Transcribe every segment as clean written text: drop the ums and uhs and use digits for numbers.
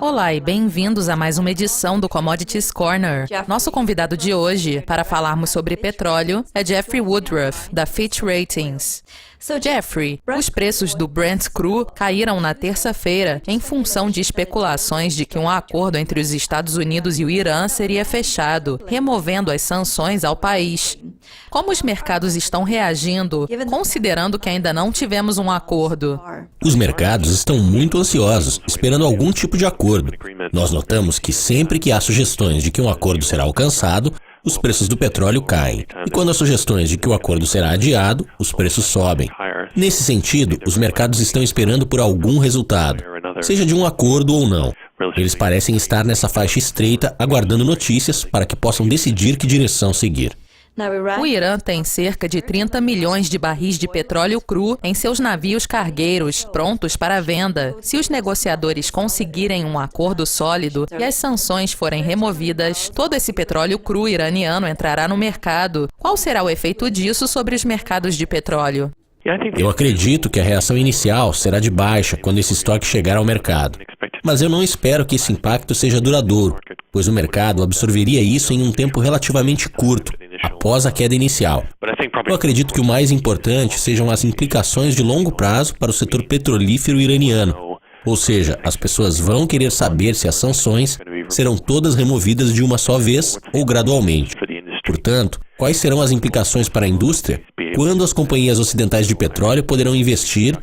Olá e bem-vindos a mais uma edição do Commodities Corner. Nosso convidado de hoje, para falarmos sobre petróleo, é Jeffrey Woodruff, da Fitch Ratings. Jeffrey, os preços do Brent Cru caíram na terça-feira em função de especulações de que um acordo entre os Estados Unidos e o Irã seria fechado, removendo as sanções ao país. Como os mercados estão reagindo, considerando que ainda não tivemos um acordo? Os mercados estão muito ansiosos, esperando algum tipo de acordo. Nós notamos que sempre que há sugestões de que um acordo será alcançado, os preços do petróleo caem. E quando há sugestões de que o acordo será adiado, os preços sobem. Nesse sentido, os mercados estão esperando por algum resultado, seja de um acordo ou não. Eles parecem estar nessa faixa estreita, aguardando notícias para que possam decidir que direção seguir. O Irã tem cerca de 30 milhões de barris de petróleo cru em seus navios cargueiros, prontos para venda. Se os negociadores conseguirem um acordo sólido e as sanções forem removidas, todo esse petróleo cru iraniano entrará no mercado. Qual será o efeito disso sobre os mercados de petróleo? Eu acredito que a reação inicial será de baixa quando esse estoque chegar ao mercado. Mas eu não espero que esse impacto seja duradouro, pois o mercado absorveria isso em um tempo relativamente curto, após a queda inicial. Eu acredito que o mais importante sejam as implicações de longo prazo para o setor petrolífero iraniano. Ou seja, as pessoas vão querer saber se as sanções serão todas removidas de uma só vez ou gradualmente. Portanto, quais serão as implicações para a indústria? Quando as companhias ocidentais de petróleo poderão investir?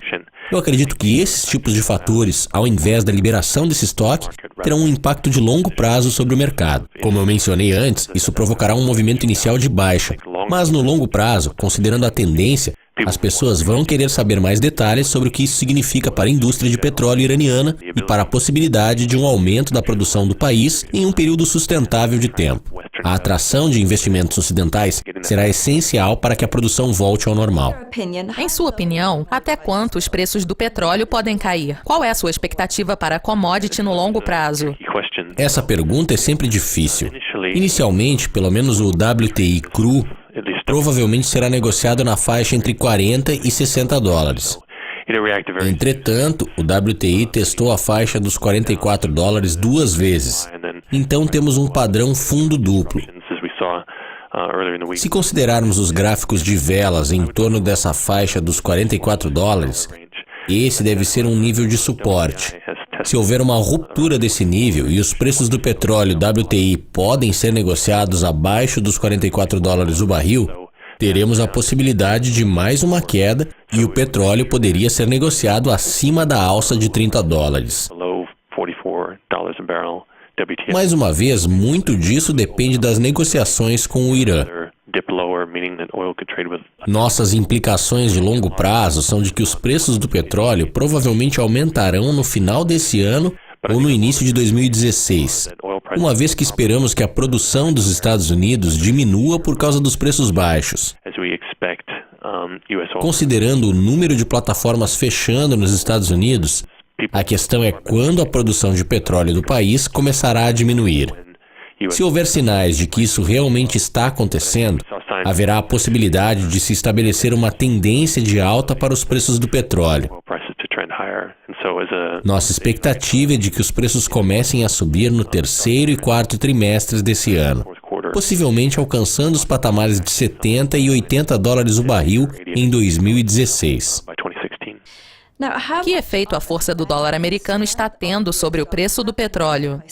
Eu acredito que esses tipos de fatores, ao invés da liberação desse estoque, terão um impacto de longo prazo sobre o mercado. Como eu mencionei antes, isso provocará um movimento inicial de baixa, mas no longo prazo, considerando a tendência, as pessoas vão querer saber mais detalhes sobre o que isso significa para a indústria de petróleo iraniana e para a possibilidade de um aumento da produção do país em um período sustentável de tempo. A atração de investimentos ocidentais será essencial para que a produção volte ao normal. Em sua opinião, até quanto os preços do petróleo podem cair? Qual é a sua expectativa para a commodity no longo prazo? Essa pergunta é sempre difícil. Inicialmente, pelo menos o WTI cru provavelmente será negociado na faixa entre 40 e 60 dólares. Entretanto, o WTI testou a faixa dos 44 dólares duas vezes. Então temos um padrão fundo duplo. Se considerarmos os gráficos de velas em torno dessa faixa dos 44 dólares, esse deve ser um nível de suporte. Se houver uma ruptura desse nível e os preços do petróleo WTI podem ser negociados abaixo dos 44 dólares o barril, teremos a possibilidade de mais uma queda e o petróleo poderia ser negociado acima da alça de 30 dólares. Mais uma vez, muito disso depende das negociações com o Irã. Nossas implicações de longo prazo são de que os preços do petróleo provavelmente aumentarão no final desse ano ou no início de 2016, uma vez que esperamos que a produção dos Estados Unidos diminua por causa dos preços baixos. Considerando o número de plataformas fechando nos Estados Unidos, a questão é quando a produção de petróleo do país começará a diminuir. Se houver sinais de que isso realmente está acontecendo, haverá a possibilidade de se estabelecer uma tendência de alta para os preços do petróleo. Nossa expectativa é de que os preços comecem a subir no terceiro e quarto trimestres desse ano, possivelmente alcançando os patamares de 70 e 80 dólares o barril em 2016. Que efeito a força do dólar americano está tendo sobre o preço do petróleo?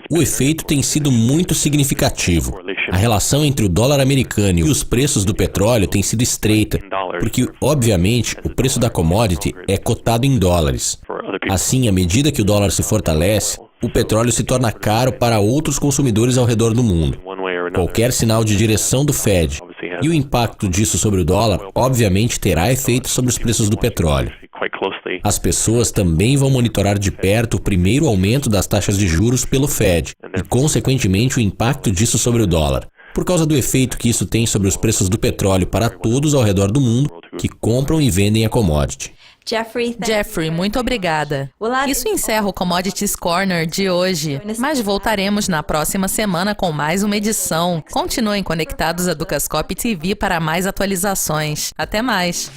O efeito tem sido muito significativo. A relação entre o dólar americano e os preços do petróleo tem sido estreita, porque, obviamente, o preço da commodity é cotado em dólares. Assim, à medida que o dólar se fortalece, o petróleo se torna caro para outros consumidores ao redor do mundo. Qualquer sinal de direção do Fed e o impacto disso sobre o dólar, obviamente, terá efeito sobre os preços do petróleo. As pessoas também vão monitorar de perto o primeiro aumento das taxas de juros pelo Fed e, consequentemente, o impacto disso sobre o dólar, por causa do efeito que isso tem sobre os preços do petróleo para todos ao redor do mundo que compram e vendem a commodity. Jeffrey, muito obrigada. Isso encerra o Commodities Corner de hoje, mas voltaremos na próxima semana com mais uma edição. Continuem conectados a Dukascopy TV para mais atualizações. Até mais!